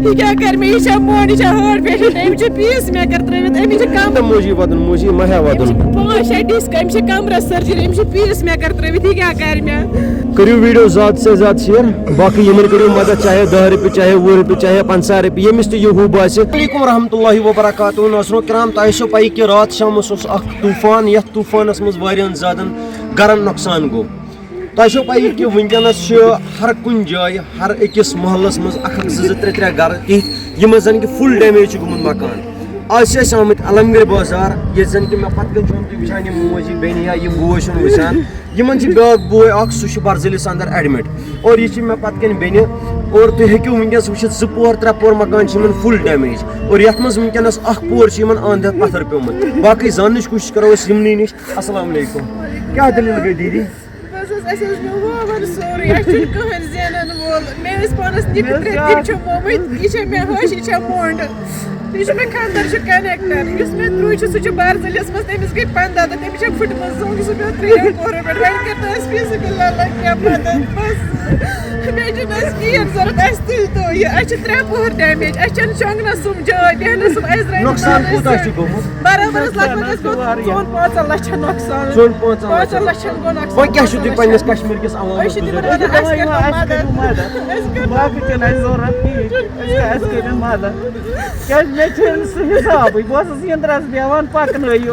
یہ کیا کر میں یہ مون یہ ہارٹ پیشنٹ امس پیس میکر ترٲوِتھ امس کم موجی ودن موجی مہیا ودن 5-6 ڈسک امس کمرس سرجری امس پیس میکر ترٲوِتھ یہ کیا کر میں کریو ویڈیو زیادہ سے زیادہ شیئر باقی یمن کریو مدد چاہے 10 روپیہ چاہے 20 روپیہ چاہے 50 روپیہ یمس تہ یہ باسہِ علیکم ورحمۃ اللہ وبرکاتہ ناظرین کرام تۄہہِ چھو پائی کہ رات شامس اوس اکھ طوفان یتھ طوفانس منٛز واریاہن زیادٕ گرن نۄقصان گوٚو تۄہہِ چھو پائی کہ ونکیٚنس چھُ ہر کُنہِ جایہِ ہر أکِس محلس منٛز 1-2-3 گرٕ تِتھۍ یِمن زن کہ فل ڈیمیج چھُ گوٚمُت مکان آز چھِ أسۍ آمٕتۍ علمگیر بازار ییٚتہِ زن کہ مےٚ پتہٕ کَنۍ چھُ تُہۍ وٕچھان یِم موجی بیٚنہِ یا یہِ بوے چھُنہٕ وٕچھان یِمن چھِ بیٛاکھ بوے اکھ سُہ چھُ برزٔلِس اندر ایڈمِٹ اور یہِ چھِ مےٚ پتہٕ کَنۍ بیٚنہِ اور تُہۍ ہیٚکِو ونکیٚنس وٕچھِتھ 2 پور 3 پور مکان چھِ یِمن فل ڈیمیج اور یتھ منٛز ونکیٚنس اکھ پور چھُ یِمن اند ہیٚتھ پتھر پیومُت باقٕے زاننٕچ کوٗشِش کرو أسۍ یِمنٕے نِش السلام علیکم کیٛاہ دٔلیٖل گٔے دیٖدی سورُے اَسہِ چھُنہٕ کٕہٕنۍ زینن وول مےٚ ٲسۍ پانس نِکہٕ 3 تِم چھِ مومٕتۍ یہِ چھےٚ مےٚ ہش یہِ چھےٚ مونٛڈ یہِ چھُ مےٚ خانٛدر چھُ کنیکٹر یُس مےٚ درٛوے چھُ سُہ چھُ برزٔلِس منٛز تٔمِس گٔے 15 دۄہ تٔمِس چھےٚ پھٕٹمٕژ زنٛگ سُہ پیوٚو 3 پورو پٮ۪ٹھ وۄنۍ کٔرۍتو اَسہِ فیٖض اللہ کینٛہہ مدد بس بیٚیہِ چھُنہٕ اَسہِ کِہیٖنۍ ضوٚرتھ اَسہِ تُلۍتو یہِ اَسہِ چھِ 3 پوہر ڈیمیج اَسہِ چھَنہٕ شۄنٛگنس سُم جاے بیٚہنس سُم اَسہِ درٛاے نۄقصان کوٗتاہ چھُ گوٚمُت برابر حظ لگ بگ اَسہِ گوٚو 4-5 لچھن نۄقصان 4-5 لچھن گوٚو نۄقصان وۄنۍ کیٛاہ چھُو تُہۍ پننِس کشمیٖر کِس أسۍ چھِ تِمن ونان اَسہِ کٔرۍتو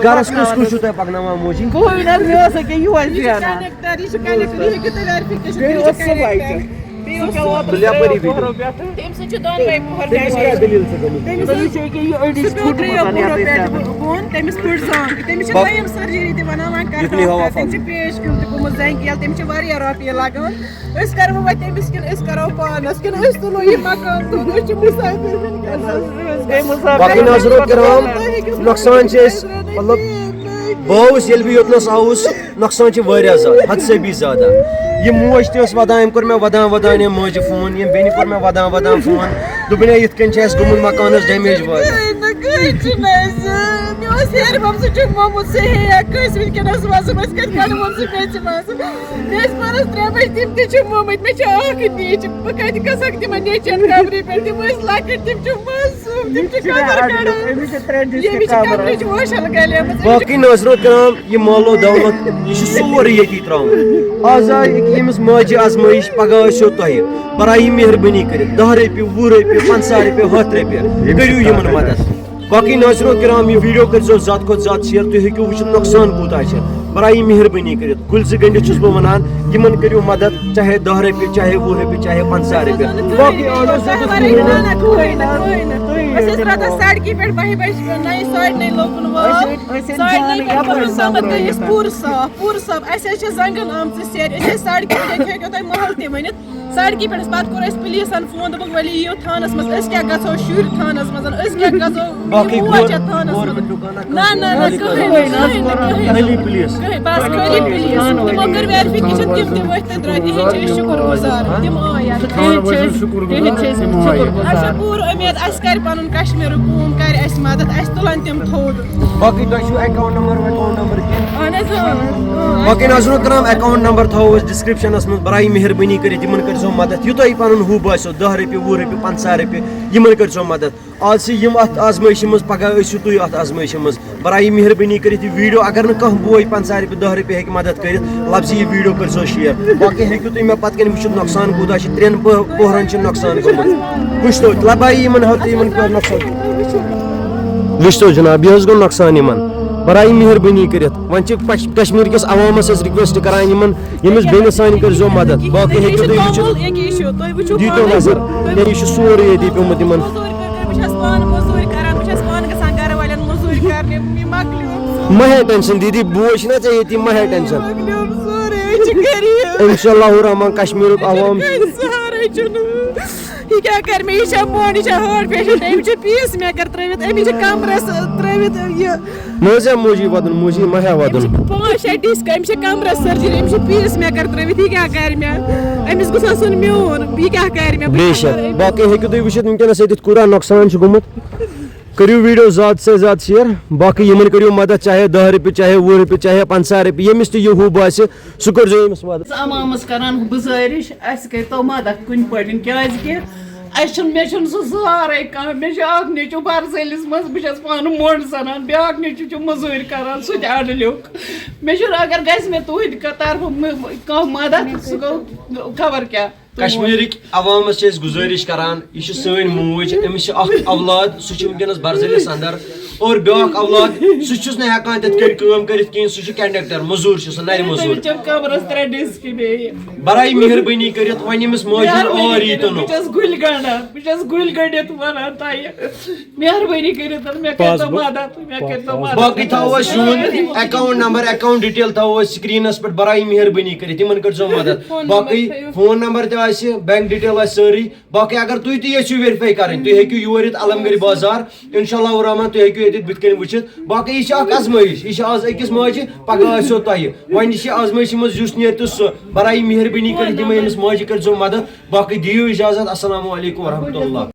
گرس کُس کُس چھُو تۄہہِ پکناوان موجی کنیکٹر یہِ چھُ کنیکٹر یہِ ہیٚکِو تُہۍ ویرِفِکیشن تٔمۍ سۭتۍ چھِ دۄنوَے پوہر بۄن تٔمِس پھٕٹ زنٛگ تٔمِس چھِ دوٚیِم سرجری تہِ ونان وۄنۍ کرناوہوکھ تٔمِس چھِ پیش کیوٚم تہِ گوٚمُت زنٛگہِ یَلہٕ تٔمِس چھِ واریاہ رۄپیہِ لگان أسۍ کرو وۄنۍ تٔمِس کِنہٕ أسۍ کرو پانس کِنہٕ أسۍ تُلو یہِ مکان تُل أسۍ چھِ باقٕے ناظرو کرام نۄقصان چھِ أسۍ مطلب بہٕ آوُس ییٚلہِ بہٕ یوٚتنس آوُس نۄقصان چھِ واریاہ زیادٕ حد سے بھی زیادہ یہِ موج تہِ ٲس ودان أمۍ کوٚر مےٚ ودان ییٚمہِ ماجہِ فون ییٚمہِ بیٚنہِ کوٚر مےٚ ودان فون دوٚپُن ہے یِتھ کٔنۍ چھِ اَسہِ گوٚمُت مکانس ڈیمیج واریاہ مےٚ اوس ہیرِ سُہ چھُکھ مومُت سُہ ہیٚکھ کٲنٛسہِ وٕنکیٚنس وَسُن أسۍ کَتہِ کَڑہون سُہ میٚژِ منٛز مےٚ ٲسۍ پانس 3 بجہِ تِم تہِ چھِ مومٕتۍ مےٚ چھِ اکھ نیٚچ بہٕ کَتہِ گژھکھ تِمن نیٚچٮ۪ن خبرِ پٮ۪ٹھ تِم ٲسۍ لۄکٕٹۍ تِم چھِ معصوٗم تِم چھِ قدر کَران ییٚمِس چھِ کمرٕچ ووشل گلیمٕژ باقٕے ناظرو کرام یہِ مالو دولت یہِ چھُ سورُے ییٚتی تراوُن آز آے ییٚمِس ماجہِ آزمٲیش پگاہ ٲسِو تۄہہِ برایہِ مہربٲنی کٔرِتھ 10 رۄپیہِ 20 رۄپیہِ 50 رۄپیہِ 100 رۄپیہِ کٔرِو یِمن مدد باقٕے ناظرو کرام یہِ ویٖڈیو کٔرۍزیو زیادٕ کھۄتہٕ زیادٕ شِیر تُہۍ ہیٚکِو وٕچھِتھ نۄقصان کوٗتاہ چھِ برایہِ مہربٲنی کٔرِتھ گُلزٕ گٔنڈِتھ چھُس بہٕ ونان یِمن کٔرِو مدد چاہے 10 رۄپیہِ چاہے 20 رۄپیہِ چاہے 50 رۄپیہِ باقٕے سڑکہِ پٮ۪ٹھ 12 بجہِ 9:30 لوگُن پوٗرٕ صاف اَسہِ حظ چھِ زنٛگن آمژٕ سیرِ أسۍ ٲسۍ سڑکہِ پٮ۪ٹھ ہیٚکِو تۄہہِ محل تہِ ؤنِتھ سڑکہِ پٮ۪ٹھ پتہٕ کوٚر اَسہِ پُلیٖسن فون دوٚپُکھ ؤلِو یِیِو تھانس منٛز أسۍ کیٛاہ گژھو شُرۍ تھانس منٛز أسۍ کیٛاہ گژھو موج چھےٚ تھانس منٛز نہ کٕہٕنۍ بس خٲلی پُلیٖس تِمو کٔر ویرِفِکیشن تِم تہِ ؤتھۍ تہٕ درٛاے تِہِنٛدۍ چھِ أسۍ شُکُر گُزار تِم آے اَسہِ چھِ پوٗرٕ اُمید اَسہِ کرِ پنُن کشمیٖرُک قوم کرِ اَسہِ مدد اَسہِ تُلن تِم تھوٚد باقٕے تۄہہِ چھُو اٮ۪کاوُنٹ نمبر اہن حظ باقٕے نظرو کرام اٮ۪کاوُنٹ نمبر تھاوو أسۍ ڈسکرپشنس منٛز برایہِ مہربٲنی کٔرِتھ یِمن کٔرۍزیو مدد یوٗتاہ یہِ پنُن ہُہ باسیو 10 رۄپیہِ 20 رۄپیہِ 50 رۄپیہِ یِمن کٔرۍزیو مدد آز چھِ یِم اتھ آزمٲیشہِ منٛز پگاہ ٲسِو تُہۍ اتھ آزمٲیشہِ منٛز برایہِ مہربٲنی کٔرِتھ یہِ ویٖڈیو اگر نہٕ کانٛہہ بوے 50 رۄپیہِ 10 رۄپیہِ ہیٚکہِ مدد کٔرِتھ لفظِ یہِ ویٖڈیو کٔرۍزیو شِیر باقٕے ہیٚکِو تُہۍ مےٚ پتہٕ کَنۍ وٕچھِتھ نۄقصان کوٗتاہ چھِ 3 پوہرن چھُ نۄقصان گوٚمُت وٕچھتو لبایہِ یِمن ہتہٕ یِمن کوٚر نۄقصان وٕچھتو جناب یہِ حظ گوٚو نۄقصان یِمن برایہِ مہربٲنی کٔرِتھ وۄنۍ چھِ کشمیٖر کِس عوامس أسۍ رِکویسٹ کران یِمن ییٚمِس بیٚنہِ سانہِ کٔرۍزیو مدد باقٕے ہیٚکِو تُہۍ وٕچھِتھ دیٖتو نظر یہِ چھُ سورُے ییٚتی پیوٚمُت یِمن مہ ہے ٹینشن دیٖدی بوے چھُنا ژےٚ ییٚتی مہ ہے ٹینشن اِنشاء اللہ رحمان کشمیٖرُک عوام یہ کیا کر میں یہ مون یہ ہارٹ پیشنٹ امس پیس میکر ترٲوِتھ امس کمرس ترٲوِتھ یہ نہ موجی ودن موجی مہیا ودن 5-6 ڈسک امس کمرس سرجری امس پیس میکر ترٲوِتھ یہ کیا کر میں امس گوٚژھ آسُن میون یہ کیا کر میں بے شک باقی ہیٚکِو تُہۍ وٕچھِتھ ونکیٚنس ییٚتٮ۪تھ کوٗتاہ نۄقصان چھُ گوٚمُت کٔرِو ویٖڈیو زیادٕ سے زیادٕ شِیر باقٕے یِمن کٔرِو مدد چاہے 10 رۄپیہِ چاہے 20 رۄپیہِ چاہے 50 رۄپیہِ ییٚمِس تہِ یہِ ہُہ باسہِ سُہ کٔرۍزیو أمِس مدد عوامس کران گُزٲرِش اَسہِ کٔرۍتو مدد کُنہِ پٲٹھۍ کیازِ کہِ مے سہ سارے مے نیچو برزلس مز بس پان مونڈ سنان بیاکھ نیچو مزوری کران سہ تہ اڈلیوک مے اگر گژھِ مے تہنٛدِ طرف کانٛہہ مدد سہ گوٚو خبر کیٛاہ کشمیرک عوامس گزارش کران یہ سن موج امس اولاد سہ ونکس برزلس اندر اور بیاکھ اولاد سہ ہیکان تت کرت کہین سہ کنڈکٹر مزور سہ نر مزور کمرس 3 ڈسک برائے مہربانی کرت ون امس ماجہ اور یتن بس گل گنڈان بس گل گنڈت ونان تہ مہربانی کرت مے کرتو مدد مے کرتو مدد باقی تھو یون اکاؤنٹ نمبر اکاؤنٹ ڈیٹیل تھو سکرینس پہ برائے مہربانی کرت ان کرزو مدد باقی فون نمبر تہ بینک ڈیٹیل ساری باقی اگر تھی تہ یژھو ویرفائی کریں تھی ہیکو یور یت علمگیر بازار انشاءاللہ الرحمن تھی ہیکو یت بت کن وچھت باقی یہ آزمائش یہ آز اکس ماجہ پگہ آسو تہ ون یہ آزمائش مز یس نیر تو سہ برائے مہربانی کرت امس ماجہ کرزو مدد باقی دیو اجازت السلام علیکم ورحمۃ اللہ.